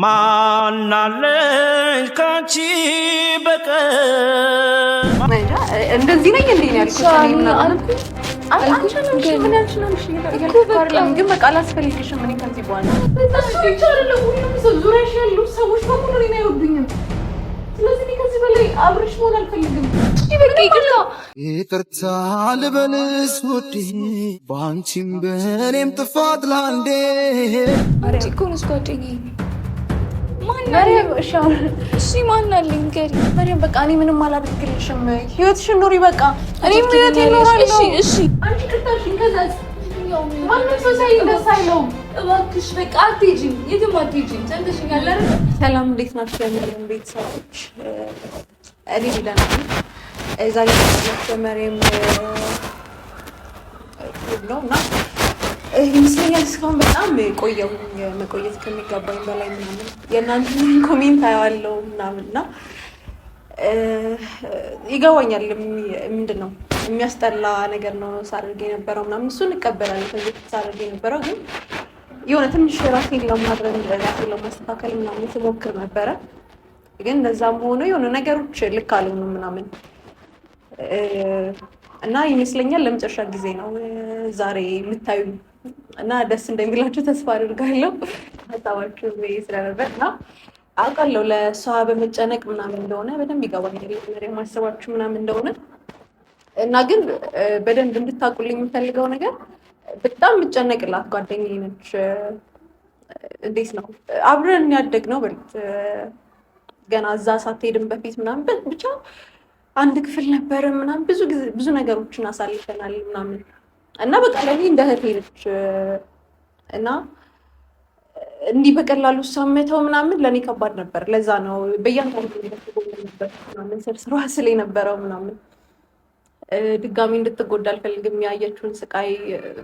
ማናለኝ ካንቺ በቀር እንደዚህ ነኝ እንዴ ያልኩት ግን በቃ አላስፈልግሽም። እኔ ከዚህ በኋላ ዙሪያሽ ያሉ ሰዎች በሙሉ እኔን አይወዱኝም። ስለዚህ ከዚህ በላይ አብረሽ መሆን አልፈልግም። ይቅርታ ልበልሽ ውዴ በአንቺም በእኔም ጥፋት ላንዴ ኮንስ ጓደኛዬ ማናለኝ ገሪ መሪያም በቃ እኔ ምንም አላደርግልሽም። ህይወትሽን ኑሪ በቃ እኔም ህይወት እኖራለሁ። እሺ አንቺ ቅርታሽን ከዛስ ማንም ሰው ሳይ ደስ አይለውም። እባክሽ በቃ አትሄጂም፣ የትም አትሄጂም። ሰምተሽኛል አይደል? ሰላም እንዴት ናችሁ? የምንም ቤተሰቦች እኔ ሊለና ዛሬ መሪያም ነው እና ይመስለኛል እስካሁን በጣም ቆየሁ። መቆየት ከሚገባኝ በላይ ምናምን የእናንተን ኮሜንት አያዋለሁ ምናምን እና ይገባኛል። ምንድን ነው የሚያስጠላ ነገር ነው ሳደርግ የነበረው ምናምን እሱን እቀበላለሁ። ከዚህ ሳደርግ የነበረው ግን የሆነ ትንሽ ራሴን ለማድረግ ራሴን ለማስተካከል ምናምን ስሞክር ነበረ። ግን እንደዛም ሆኖ የሆነ ነገሮች ልክ አልሆኑም ምናምን እና ይመስለኛል ለመጨረሻ ጊዜ ነው ዛሬ የምታዩ እና ደስ እንደሚላችሁ ተስፋ አድርጋለሁ። ሀሳባችሁ ስለነበር እና አውቃለሁ ለእሷ በመጨነቅ ምናምን እንደሆነ በደንብ ይገባኛል። ማሰባችሁ ምናምን እንደሆነ እና ግን በደንብ እንድታውቁልኝ የምፈልገው ነገር በጣም የምጨነቅላት ጓደኛዬ ነች። እንዴት ነው አብረን ያደግነው በልት ገና እዛ ሳትሄድም በፊት ምናምን ብቻ አንድ ክፍል ነበር ምናምን ብዙ ነገሮችን አሳልፈናል ምናምን እና በቃ ለኔ እንደ እህቴ ነች እና እንዲህ በቀላሉ ሰምተው ምናምን ለኔ ከባድ ነበር። ለዛ ነው በእያንዳንዱ ነበር ምናምን ስርስሯ ስለ ነበረው ምናምን ድጋሚ እንድትጎዳ አልፈልግም። ያየችውን ስቃይ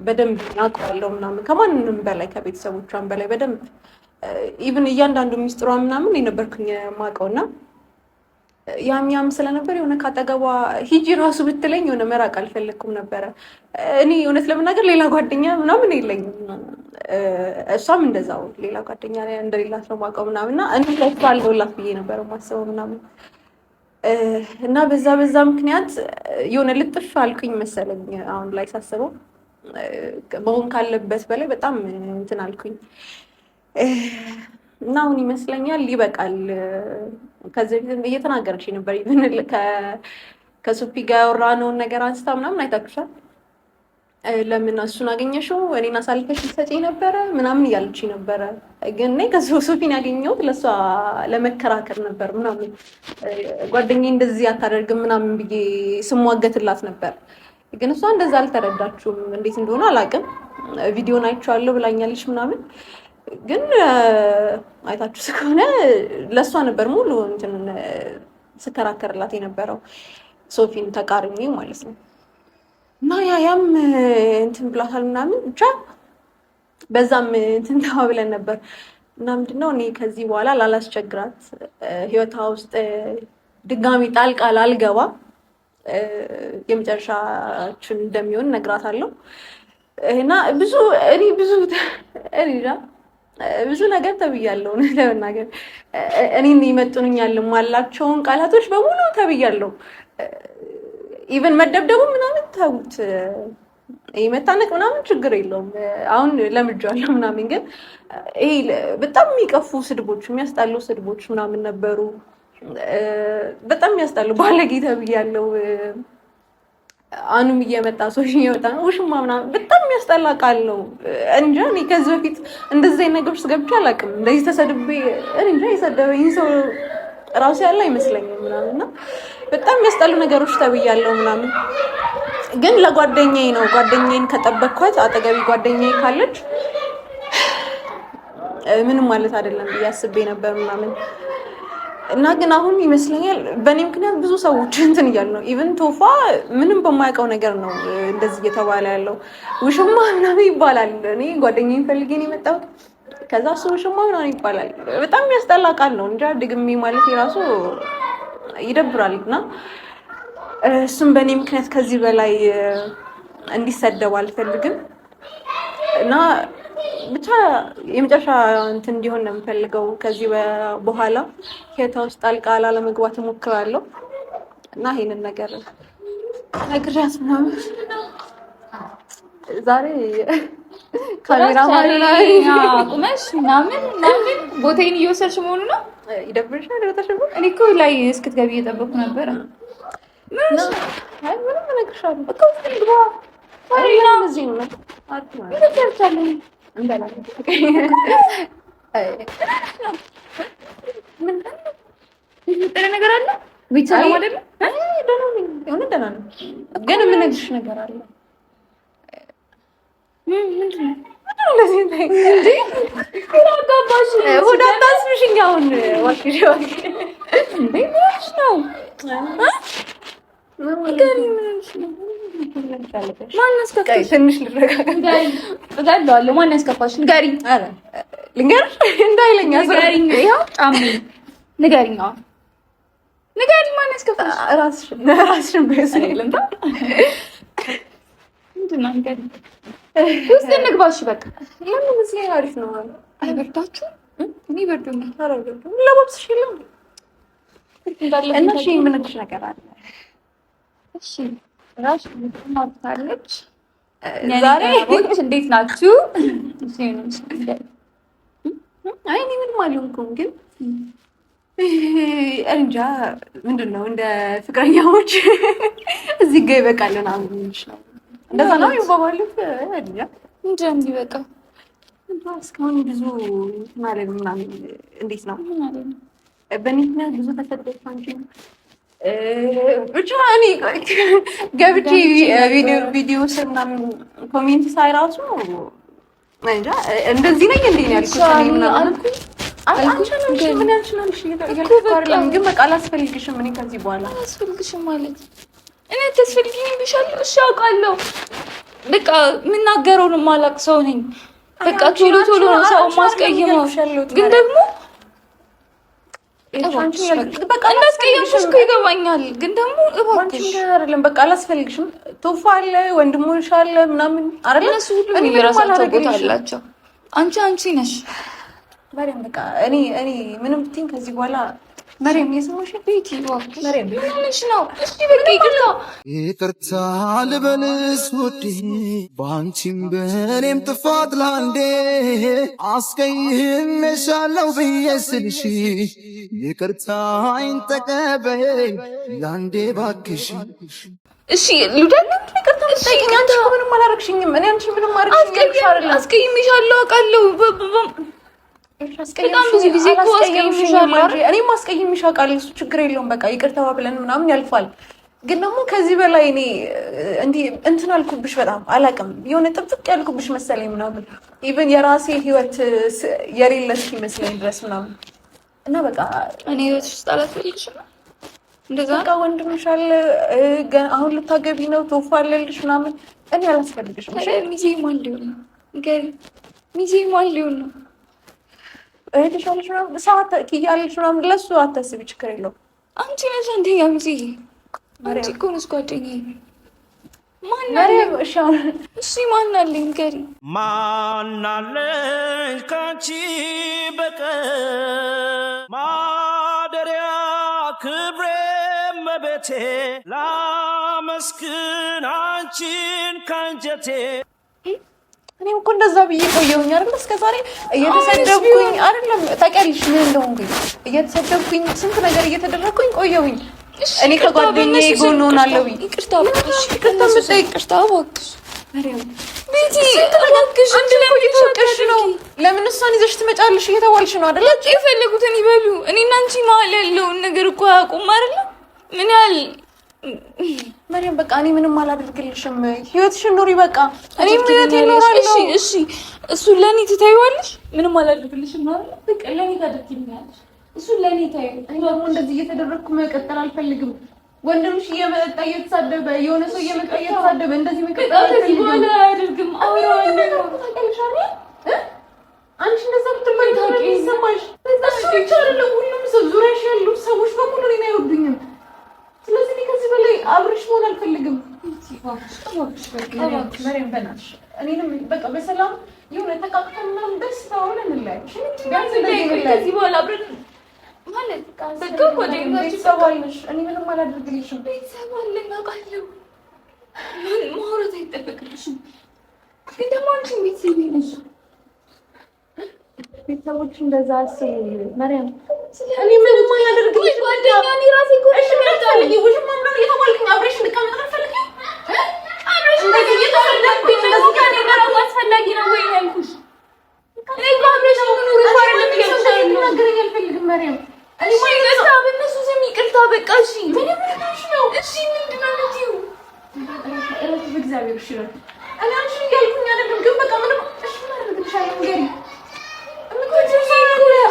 በደንብ አውቀዋለሁ ምናምን ከማንንም በላይ ከቤተሰቦቿም በላይ በደንብ ኢቭን እያንዳንዱ ሚስጥሯ ምናምን የነበርኩኝ የማውቀውና ያም ስለነበር የሆነ ካጠገቧ ሂጂ ራሱ ብትለኝ የሆነ መራቅ አልፈለግኩም ነበረ። እኔ እውነት ለመናገር ሌላ ጓደኛ ምናምን የለኝም። እሷም እንደዛው ሌላ ጓደኛ እንደሌላት ነው የማውቀው ምናምንና እኔ ላይ ባለውላት ብዬ ነበረ ማስበው ምናምን እና በዛ ምክንያት የሆነ ልጥፍ አልኩኝ መሰለኝ። አሁን ላይ ሳስበው መሆን ካለበት በላይ በጣም እንትን አልኩኝ እና አሁን ይመስለኛል ይበቃል። ከዚህ በፊት እየተናገረች ነበር ይብን ከሱፒ ጋር ያወራነውን ነገር አንስታ ምናምን አይታችኋል። ለምን እሱን አገኘሽው እኔን አሳልፈሽ ልትሰጪኝ ነበረ ምናምን እያለች ነበረ። ግን እኔ ከሱፒን ያገኘሁት ለእሷ ለመከራከር ነበር ምናምን ጓደኛዬ እንደዚህ አታደርግም ምናምን ብዬ ስሟገትላት ነበር። ግን እሷ እንደዛ አልተረዳችሁም። እንዴት እንደሆነ አላውቅም። ቪዲዮን አይቼዋለሁ ብላኛለች ምናምን ግን አይታችሁ እስከሆነ ለእሷ ነበር ሙሉ እንትን ስከራከርላት የነበረው ሶፊን ተቃርኜ ማለት ነው። እና ያም እንትን ብላታል ምናምን ብቻ በዛም እንትን ተባብለን ነበር እና ምንድነው እኔ ከዚህ በኋላ ላላስቸግራት ህይወቷ ውስጥ ድጋሚ ጣልቃ ላልገባ የመጨረሻችን እንደሚሆን ነግራታለሁ። እና ብዙ ነገር ተብያለሁ። ለመናገር እኔን ይመጡኛል ማላቸውን ቃላቶች በሙሉ ተብያለሁ። ኢቨን መደብደቡ ምናምን ተውት፣ መታነቅ ምናምን ችግር የለውም አሁን ለምጃለሁ ምናምን። ግን ይሄ በጣም የሚቀፉ ስድቦች፣ የሚያስጣሉ ስድቦች ምናምን ነበሩ። በጣም የሚያስጣሉ ባለጌ ተብያለሁ። አኑም እየመጣ ሰው እየመጣ ነው ውሽማ ምናምን በጣም የሚያስጠላ ቃል ነው። እንጃ እኔ ከዚህ በፊት እንደዚህ አይነት ነገሮች ገብቼ አላውቅም። እንደዚህ ተሰድቤ እንጃ የሰደበኝ ሰው ራሱ ያለ አይመስለኝም ምናምን እና በጣም የሚያስጠሉ ነገሮች ተብያለሁ ምናምን። ግን ለጓደኛዬ ነው ጓደኛዬን ከጠበቅኳት አጠገቢ ጓደኛዬ ካለች ምንም ማለት አይደለም ብዬ አስቤ ነበር ምናምን እና ግን አሁን ይመስለኛል በእኔ ምክንያት ብዙ ሰዎች እንትን እያሉ ነው። ኢቨን ቶፋ ምንም በማያውቀው ነገር ነው እንደዚህ እየተባለ ያለው ውሽማ ምናምን ይባላል። እኔ ጓደኛዬን ፈልጌ ነው የመጣሁት ከዛ ሰውሽማ ምናምን ይባላል። በጣም የሚያስጠላ ቃል ነው እንጂ ድግሜ ማለት የራሱ ይደብራል። እና እሱም በእኔ ምክንያት ከዚህ በላይ እንዲሰደብ አልፈልግም እና ብቻ የመጨረሻ እንትን እንዲሆን ነው የምፈልገው። ከዚህ በኋላ ህይወቷ ውስጥ ጣልቃ ላለመግባት እሞክራለሁ እና ይሄንን ነገር ነግሬያት ምናምን ዛሬ ካሜራ ማለት ቁመሽ ምናምን ቦታዬን እየወሰድሽ መሆኑ ነው። ይደብርሻል? እኔ እኮ ላይ እስክትገቢ እየጠበኩ ነበረ። ምንም እነግርሻለሁ። በቃ ግባ እዚህ ነው አትማርቻለሁ እንበላለን። የተፈጠረ ነገር አለ? ቤት ሰላም አይደለ? ደህና ነኝ፣ የሆነ ደህና ነኝ። ግን የምነግርሽ ነገር አለ። ምንድን ነው? ሆድ አታስብሽኝ አሁን እባክሽ። እንዴ ምንሽ ነው? ማን ያስከፋሽ? ትንሽ ልረጋጋ። እገለዋለሁ። ማን ያስከፋሽ? ንገሪኝ። ኧረ ልንገርሽ እንዳይለኝ ንገሪኝ። ይኸው ጫሜ ንገሪኝ። አዎ ንገሪኝ። ማን ያስከፋሽ? ራስሽን በስል ልምጣ። ምንድን ነው? ንገሪኝ። ውስጥ እንግባሽ። በቃ ለምን እዚህ አሪፍ ነው። አይበርዳችሁም? እኔ በርዶኛል። ኧረ ለባብስሽ የለም እና እሺ የምነግርሽ ነገር አለ። እሺ ራሽ ምትማርታለች። ዛሬ እንዴት ናችሁ? አይ እኔ ምንም አልሆንኩም፣ ግን እንጃ ምንድን ነው እንደ ፍቅረኛሞች እዚህ ጋር ይበቃልን አምንሽ ነው። እንደዛ ነው ይባባሉት። እንጃ እንዴ እንዲበቃ እስካሁን ብዙ ማለት ምናምን እንዴት ነው በእኔ ምክንያት ብዙ ተሰደች አንቺ ብቻ እኔ ገብቼ ቪዲዮ ስር ምናምን ኮሜንት ሳይ ራሱ እንጃ እንደዚህ ነኝ እንዴ ነው ያልኩት። እኔ ምናምን ግን በቃ አላስፈልግሽም። እኔ ከዚህ በኋላ አላስፈልግሽም ማለት እኔ ተስፈልጊኝ ብሻለሁ። እሺ አውቃለሁ። በቃ የምናገረውን የማላውቅ ሰው ነኝ። በቃ ቶሎ ቶሎ ነው ሰው ማስቀየመው። ግን ደግሞ በቃ እንዳስቀየምሽ እኮ ይገባኛል። ግን ደግሞ እባክሽ አይደለም በቃ አላስፈልግሽም። ቶፋ አለ፣ ወንድሞሽ አለ ምናምን አይደል? እነሱ ሁሉ የራሳቸው ቦታ አላቸው። አንቺ ነሽ መሪም። በቃ እኔ ምንም ብትይኝ ከዚህ በኋላ መሪም የሰማሽ ቤት ይዋክ መሪም ምንሽ ነው? እሺ በቃ ይቅርታ ልበልስ ውዴ፣ በአንቺም በእኔም ጥፋት ላንዴ አስቀይሜሻለሁ ብዬ ስልሽ ይቅርታዬን ተቀበይኝ ላንዴ ባክሽ። እሺ ልውደድ ይቅርታ ጠይቂኝ። አንቺ ምንም አላረግሽኝም። እኔ አንቺ ምንም አላረግሽኝም። አስቀይሜሻለሁ አውቃለሁ። በጣም ብዙ ጊዜ እኮ አስቀይሜሻለሁ። እኔም አስቀይሜሽ አውቃለሁ። እሱ ችግር የለውም። በቃ ይቅርታ ብለን ምናምን ያልፋል። ግን ደግሞ ከዚህ በላይ እኔ እንዲህ እንትን አልኩብሽ፣ በጣም አላውቅም። የሆነ ጥብቅ ያልኩብሽ መሰለኝ ምናምን ኢቭን የራሴ ህይወት የሌለ እስኪመስለኝ ድረስ ምናምን እና በቃ እኔ ህይወትሽ ውስጥ አላስፈልግሽም። እንደዛ በቃ ወንድምሽ አለ፣ አሁን ልታገቢ ነው፣ ቶፋ አለልሽ ምናምን። እኔ አላስፈልግሽም። ሚዜ ማን ሊሆን ነው? ሚዜ ማን ሊሆን ነው? እህትሽ አለሽ ምናምን ሰዓት ኪያለሽ ምናምን ለሱ አታስቢ፣ ችግር የለውም። አንቺ ነሽ አንደኛ ሚዜ። አንቺ እኮ ነሽ ጓደኛዬ። ማን አለኝ? እሺ ማን አለኝ? ንገሪኝ። ማን አለኝ ካንቺ በቀር ማደሪያ ክብሬ መቤቴ ላመስግን አንቺን ካንጀቴ። እኔም እኮ እንደዛ ብዬ ቆየሁኝ አይደል? እስከ ዛሬ እየተሰደብኩኝ አይደለም፣ ታውቂያለሽ ምን እንደሆንኩኝ እየተሰደብኩኝ ስንት ነገር እየተደረግኩኝ ቆየሁኝ። እኔ ከጓደኛዬ ጎን ሆናለሁ። ይቅርታ እባክሽ፣ ይቅርታ እባክሽ ቤቲ እባክሽ። አንቺ ላይ እየተወቀሽ ነው። ለምን እሷን ይዘሽ ትመጫለሽ እየተባልሽ ነው አይደል? የፈለጉትን ይበሉ። እኔና አንቺ መሀል ያለውን ነገር እኮ አያውቁም አይደል? ምን ያህል መሪያም በቃ እኔ ምንም አላደርግልሽም። ህይወትሽን ኑሪ በቃ። እኔም ህይወት እኖራለሁ። እሺ እሱን ለእኔ ትታይዋለሽ። ምንም አላደርግልሽም ማለት በቃ ለእኔ ታደርጊልኛለሽ። እሱን ለእኔ ታይው። እኔ ደግሞ እንደዚህ እየተደረግኩ መቀጠል አልፈልግም። ወንድምሽ እየመጣ እየተሳደበ የሆነ ሰው እየመጣ እየተሳደበ እንደዚህ መቀጠል አልፈልግም። በኋላ አያደርግም። አውራው እንደው አንቺ እንደዛ መሪም በናትሽ እኔንም በቃ በሰላም የሆነ ተቃቅተን ምናምን ደስታ ሆነን እንለያይሽ። ከዚህ በኋላ አብረን ማለት በቃ ቤተሰብ አለሽ። እኔ ምንም አላደርግልሽም። ቤተሰብ አለኝ አውቃለሁ። ማውራት አይጠበቅልሽም። ግን ደግሞ አንቺ ቤተሰብ ነሽ። ቤተሰቦች እንደዛ አስቡ መሪም። እኔ ምንም አላደርግልሽ ጓደኛ እኔ ራሴ እኮ እሺ ምን ታልኝ ውሽማ ምናምን እየተባልኩኝ አብረሽ እንድቀመጥ አልፈልግም። አብረሽ እንደዚህ እየተፈለግኩኝ እንደዚህ ጋር ነገር አስፈላጊ ነው ወይ ያልኩሽ? እኔ አብረሽ ኑሩ ይባላል ነው ነገረኝ አልፈልግም መሪም። እኔ ይቅርታ በእነሱ ስም ይቅርታ በቃ እሺ። ምንም ልሽ ነው እሺ ምንድን ነው የምትይው? በእግዚአብሔር እሺ ነው እኔ አንቺ እያልኩኝ አይደለም ግን በቃ ምንም እሺ ማድረግልሻለሁ ንገሪኝ።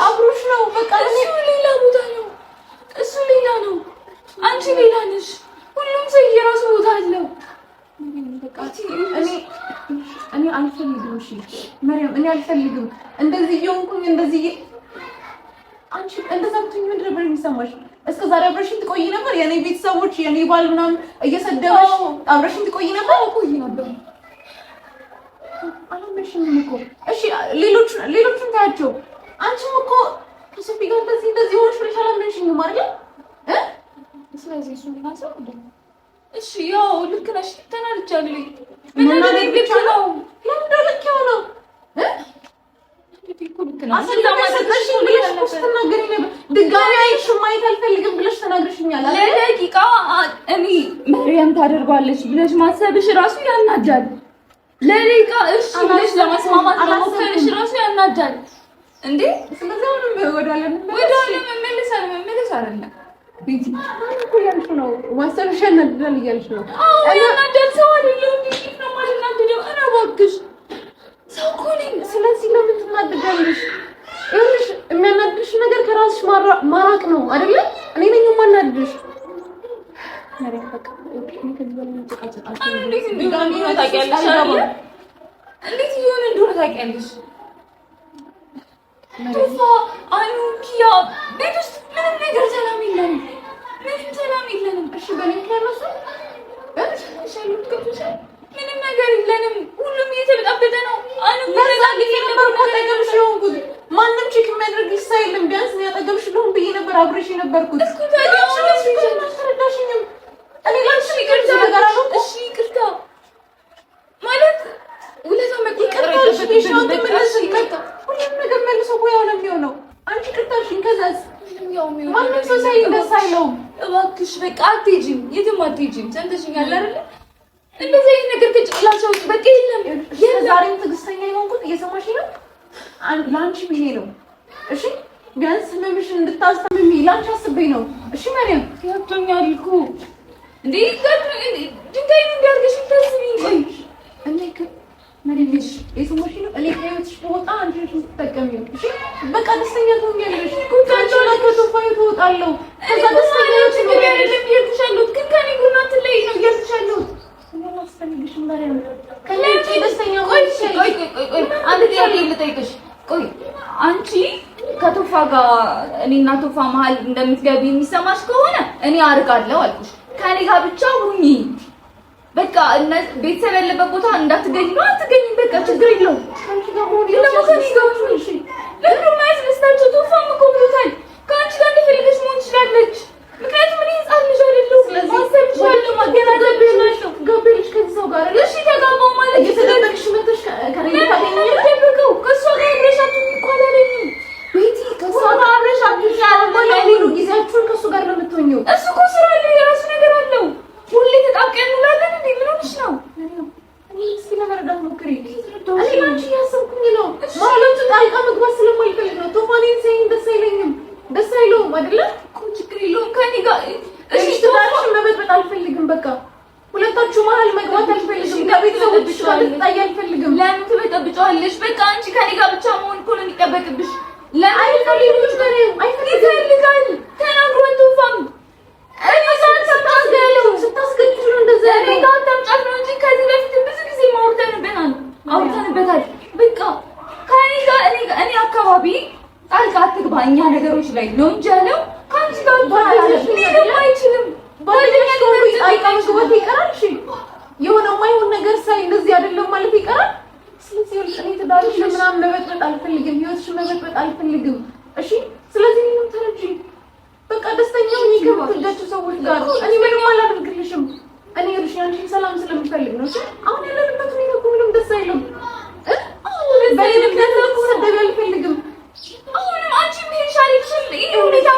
አብሮሽ ነው በቃ እሱ ሌላ ቦታ ነው፣ እሱ ሌላ ነው፣ አንቺ ሌላ ነሽ። ሁሉም ሰው የራሱ ቦታ አለው። እኔ አልፈልግም። እሺ መሪም እኔ አልፈልግም እንደዚህ እየሆንኩኝ እንደዚህ አንቺ እንደዛ ብትሆኚ ምንድን ነበር የሚሰማሽ? እስከ ዛሬ አብረሽኝ ትቆይ ነበር? የኔ ቤተሰቦች የኔ ባል ምናምን እየሰደበሽ አብረሽኝ ትቆይ ነበር? ቆይ ነበር አላመሽኝም እኮ። እሺ ሌሎቹን ታያቸው። አንቺም እኮ ከሶፊ ጋር እንደዚህ ሆንሽ ብለሽ አላመንሽኝም አይደል? ስለዚህ እሱን እናንሳው እንዴ? እሺ ያው ልክ ነሽ። ተናድጃለሁ። ምን ልክ ነው? ለምን ልክ ነው? ድጋሚ አይሽም ማየት አልፈልግም ብለሽ ተናግረሽኛል። ለደቂቃ እኔ መሪያም ታደርጓለች ብለሽ ማሰብሽ ራሱ ያናጃል። ለደቂቃ እሺ ብለሽ ለመስማማት ለሞከርሽ ራሱ ያናጃል እንዴ። ስለዚህ ምንም ወዳለ መመለስ አይደለም ቤቲ እኮ ያልሽ ነው። ማሰብሽ ያናጃል እያልሽ ነው። አዎ ያናጃል። ሰው አይደለም እንዴ ነው ማለት ነው። እኔ እባክሽ ሰው እኮ ነኝ። ስለዚህ ለምን ትናደዳለሽ? ይኸውልሽ የሚያናድድሽ ነገር ከራስሽ ማራቅ ነው አይደለ? እኔ ነኝ የማናድድሽ። መሪያ በቃ እንዴት እንደሆነ ታውቂያለሽ? ቱፋ አኑ ኪያ ቤት ውስጥ ምንም ነገር ሰላም የለንም። ምንም ሰላም የለንም። እሺ በኔ ከነሱ ምንም ነገር የለንም። ሁሉም እየተበጣበጠ ነው። አኑ ማንም ቼክ የሚያደርግሽ ሰው የለም። ቢያንስ ነው ያጠገብሽ ልሁን ብዬ ነበር አብረሽ የነበርኩት። አልተረዳሽኝም። እኔ ላንቺ ይቅርታ ነገር አለው። እሺ ይቅርታ ማለት ውለታ መቆጠር ይቅርታ ሁሉም ነገር መልሶ ያው ነው የሚሆነው። አንቺ ይቅርታሽን ከዛስ ማንም ሰው ሳይ ደስ አይለውም። እባክሽ በቃ አትሄጂም፣ የትም አትሄጂም። ሰምተሽኛል አይደል? እንደዚህ አይነት ነገር ከጭቅላቸው ውስጥ በቃ የለም። ዛሬም ትዕግስተኛ የሆንኩት እየሰማሽኝ ነው። ለአንቺ ብዬ ነው። እሺ ቢያንስ ህመምሽን እንድታስተምሚ ለአንቺ አስቤ ነው። እሺ መሪም ያቶኛል እኮ እንዴ ድንጋይ እንዲያርገሽ ታስቢኝ። ቆይ እኔ መሪም የሰማሽኝ ነው። እኔ ከህይወትሽ በወጣ አንቺ ነሽ የምትጠቀሚው። እሺ በቃ ደስተኛ ትሆኛለሽ። ኩታችሁና ከቶፋዩ ትወጣለሁ። ከዛ ደስተኛ ትሆኛለሽ። ይልኩሻለሁ ግን ከኔ ጎና ትለይ ነው ይልኩሻለሁ። አላስፈልግሽም መሪም ከለቺ ደስተኛ ቆይ አንድ ጥያቄ ልጠይቅሽ። ቆይ አንቺ ከቶፋ ጋር እኔና ቶፋ መሀል እንደምትገቢ የሚሰማሽ ከሆነ እኔ አርጋለሁ አልኩሽ። ከኔ ጋር ብቻ ሁኚ በቃ። ቤተሰብ ያለበት ቦታ እንዳትገኝ ነው። አትገኝም በቃ ችግር የለውም። ከአንቺ ጋር ሆኜ ደግሞ ከኔ ጋር ሁኚ። እሺ ለምን ማይስመስላችሁ? ቶፋም እኮ ብሎታል ከአንቺ ጋር እንደፈለገች መሆን ትችላለች። ምክንያቱም እኔ ህፃን ልጅ አይደለሁም። ማሰብ እችላለሁ፣ ማገናዘብ እችላለሁ። ገባሽ ከዚህ ሰው ጋር? እሺ ተጋባው ማለት እየተደበቅሽ መተሽ ከኔ ታገኛለሽ። ደብቀው ከሷ ጋር አብረሻቱ ይቆላልኝ ቤቲ ከሷ ጋር አብረሻቱ ያለው ጊዜያችሁን ከሱ ጋር ነው የምትሆኚው። እሱ እኮ ስራ አለው፣ የራሱ ነገር አለው። ሁሌ ተጣብቀን እንውላለን እንዴ? ምን ሆነሽ ነው? እኔ እስኪ ለመረዳት ሞክሪ። እኔ አንቺ ያሰብኩኝ ነው ማለት ጣልቃ መግባት ስለማይፈልግ ነው። ቶፋኔን ሳይኝ ደስ አይለኝም። ደስ አይለውም አይደለ? እኮ ችግር የለውም ከኔ ጋር እሺ። ትዳርሽን መበጥበጥ አልፈልግም። በቃ ሁለታችሁ መሀል መግባት አልፈልግም። ከቤተሰቦችሽ ጋር ልትጣይ አልፈልግም። ለምን ትበጠብጫለሽ? በቃ አንቺ ከኔ ጋር ብቻ መሆን እኮ ነው የሚጠበቅብሽ። ለምን አይፈልግሽ? ከኔ ይፈልጋል ተናግሯል ቶፋም። እኔ ስታስገድዱ ነው እንደዛ እኔ ጋር ታምጫት ነው እንጂ ከዚህ በፊት ብዙ ጊዜ አውርተንበታል። በቃ ከኔ ጋር እኔ አካባቢ ጣልቃ አትግባ እኛ ነገሮች ላይ ነው እንጂ ያለው ከአንቺ ጋር አይችልም። ባለሽ ጣልቃ መግባት ይቀራል። እሺ የሆነ የማይሆን ነገር ሳይ እንደዚህ አይደለም ማለት ይቀራል። ስለዚህ እኔ ትዳርሽ ምናምን መበጥበጥ አልፈልግም፣ ህይወትሽን መበጥበጥ አልፈልግም። እሺ ስለዚህ ምንም ተረጂ በቃ ደስተኛ ሁኚ ከምትወዳቸው ሰዎች ጋር። እኔ ምንም አላደርግልሽም። እኔ እርሽ አንቺን ሰላም ስለምፈልግ ነው። እሺ አሁን ያለንበት ሁኔታ እኮ ምንም ደስ አይልም። በእኔ ምክንያት ሰደብ አልፈልግም። አሁንም አንቺ ምን ይሻልሽ? ይሄ ሁኔታ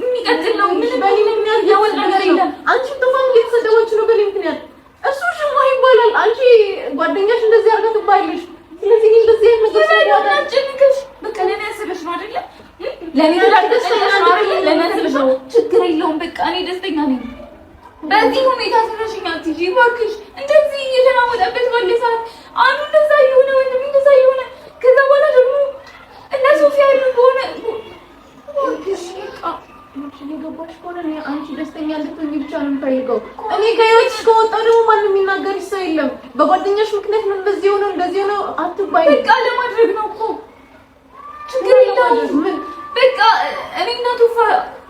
የሚቀጥል ነው። ምን በእኔ ምክንያት ያወል ነገር የለም። አንቺ ተፋም እየተሰደባችሁ ነው በእኔ ምክንያት። እሱ ሽማ ይባላል። አንቺ ጓደኛሽ እንደዚህ አድርጋ ትባያለሽ። ስለዚህ እንደዚህ አይነት ነገር ስለዳናጭንክሽ በቃ ለኔ ያስበሽ ነው አይደለ? ለኔ ደስተኛ ነው። ችግር የለውም። በቃ እኔ ደስተኛ ነኝ። በዚህ ሁኔታ ስለሽኛ ትጂ እባክሽ። እንደዚህ እየተናወጠበት ባለ ሰዓት አንዱ እንደዛ የሆነ ወንድም እንደዛ የሆነ ከዛ በኋላ ደግሞ እና ሶፊያ የሆነ የገባሽ ከሆነ አንቺ ደስተኛ እንድትሆኚ ብቻ ነው የምፈልገው። እኔ ከህይወትሽ ከወጣሁ ደግሞ ማንም የሚናገርሽ ሰው የለም። በጓደኛሽ ምክንያት ነው እንደዚህ ሆነው አትባይ። በቃ ለማድረግ ነው እኮ ችግር የለውም። በቃ እኔ እና ቶፋ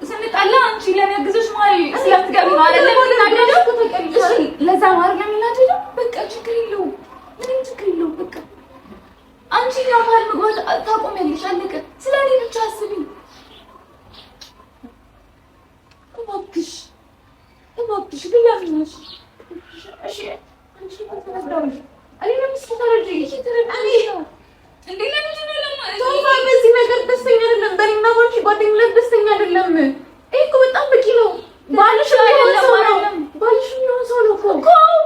ስንጣላ አንቺ ለሚያግዝሽ ማለት ስለምትገቢ ነው አይደለም? ለዛ ነው አይደለም የምናደርገው። በቃ ችግር የለውም፣ ምንም ችግር የለውም። በቃ አንቺ ያማል መግባት ታቆሚያለሽ። አለቀ። ስለኔ ብቻ አስቢ እባክሽ ብላሽ። እሺ አንቺ ተረዳሽ? እኔ ለምስኪ ተረጂ እንዴ ለምንድን ነው ቶፋ በዚህ ነገር ደስተኛ አይደለም። በእኔና ባንቺ ጓደኝነት ደስተኛ አይደለም። ይሄ እኮ በጣም በቂ ነው። ባልሽ አይደለም አይደለም ባልሽ ነው ሰው ነው እኮ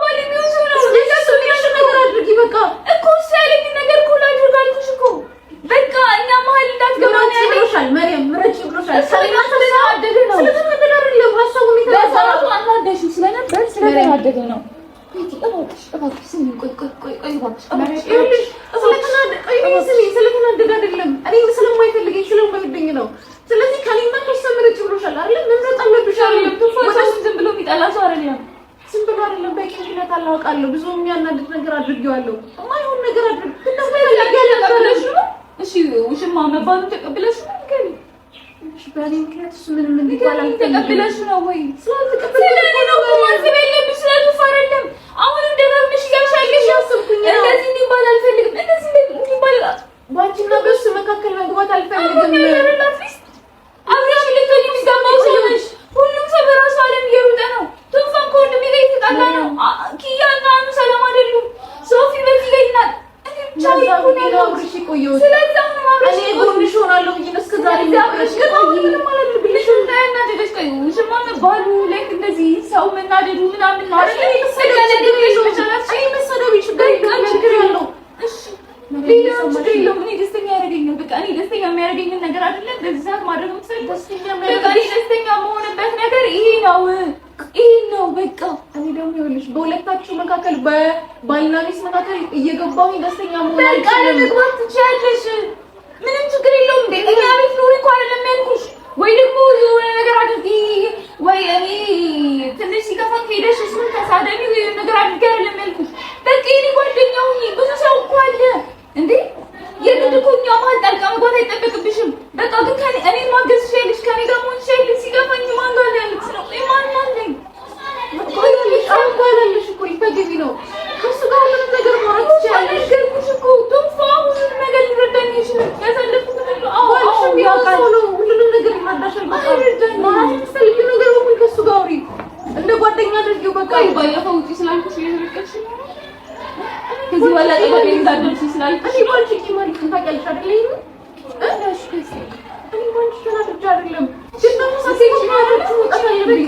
ባል ነው ሰው ነው። ስለዚህ ነገር አድርጊ በቃ እኮ ሳይለኝ ነገር እኮ ላድርጋልሽ እኮ በቃ እኛ መሀል እንዳትገባ ነው ያለሻል። መሪያም ምረጭ ብሎሻል። ስለተናደደ ነው ስለተናደደ ሀሳቡን በሰዓቱ አናደሽ ስለነበር ስለተናደደ ነው። እባክሽ ስሚ ቆይ ስለተናደደ አይደለም። እኔ ስለማይፈልገኝ ስለማይወደኝ ነው። ስለዚህ ከኔና ከእሷ ምረጭ ብሎሻል አይደል? መምረጥ አለብሽ አይደል? ዝም ብሎ የሚጠላ ሰው አይደለም። ዝም ብሎ አይደለም። በቂ ምክንያት አላውቃለሁ። ብዙ የሚያናድድ ነገር አድርጌዋለሁ። የማይሆን ነገር አድርጌ እሺ ውሽማ መባሉን ተቀብለሽ ነው እንዴ? በእኔ ምክንያት እሱ ምን ይባላል? ተቀብለሽ ነው ወይ? ስለኔ ነው ማሰብ ያለብሽ። ስለቱፋ አይደለም። አሁንም ደጋግመሽ እያልሻለሽ ያስብኩኝ እንደዚህ እንዲባል አልፈልግም። እንደዚህ እንዲባል ባንቺና በሱ መካከል መግባት አልፈልግም። አብረሽ ልትሆኚ የሚገባው ሰው ነሽ። ሁሉም ሰው በራሱ ዓለም እየሮጠ ነው። ቱፋም ከወንድሜ ጋር እየተጣላ ነው። ኪያና አኑ ሰላም አይደሉም። ሶፊ በዚህ ጋር ይናል። ስለዚህ እኔ ጎንሽ ሆናለሁ ብዬሽ እስከ ዛሬ ባሉ ላይ እንደዚህ ሰው መናደዱ ምናምን ነው አይደል? እኔ ደስተኛ ያደረገኝ በቃ እኔ ደስተኛ የሚያደርገኝን ነገር አይደለም በዚህ ሰዓት ማድረግ የምትፈልግ ደስተኛ መሆንበት ነገር ይሄ ነው በቃ። እኔ ደግሞ ይኸውልሽ በሁለታችሁ መካከል በባልና ሚስት መካከል እየገባሁኝ ደስተኛ መሆን በቃ ለመግባት ትችያለሽ። ምንም ችግር የለውም። እንደ እኛ ቤት ኑሪ እኮ አይደለም ያልኩሽ። ወይ ደግሞ የሆነ ነገር አድርጊ ወይ እኔ ትንሽ ሲከፋኝ ሄደሽ እሱን ተሳደቢ ወይ ነገር አድርጊ አይደለም ያልኩሽ። በቃ እኔ ጓደኛ ሁኚ። ብዙ ሰው እኮ አለ እንዴ የግድ እኮ እኛ መሀል ጣልቃ መግባት አይጠበቅብሽም። በቃ ግን እኔን ማገዝ ትችያለሽ። ከእኔ ጋር መሆን ትችያለሽ። ሲከፋኝ ማን ጋር ያለች ነው ማን አለኝ አልኩሽ እኮ ይፈገጊ ነው ከሱ ጋር ምንም ነገር ማውራት ትችያለሽ። ነገርኩሽ እኮ ቱፋ ሁሉንም ነገር ሊረዳኝ ይችላል። ያሳለፍኩት ነው ሁሉንም ነገር ይረዳሻል። ማለት የምትፈልጊው ነገር ሁሉ ከሱ ጋር አውሪ። እንደ ጓደኛ አድርጊው በቃ። ባለፈው ውጪ ስላልኩሽ እየተለቀቅሽ ነው። ከዚህ በኋላ ጠበቀኝ እንዳትደርሺ ስላልኩሽ እኔ ባንቺ ቂማል ታውቂያለሽ አይደል? እኔ ባንቺ ተናድጄ አይደለም ግን ደግሞ ሳትሄጂ ማለት መውጣት አለብኝ።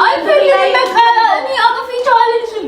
አልፈልግም በቃ እኔ አቅፌ ቻው አልልሽም።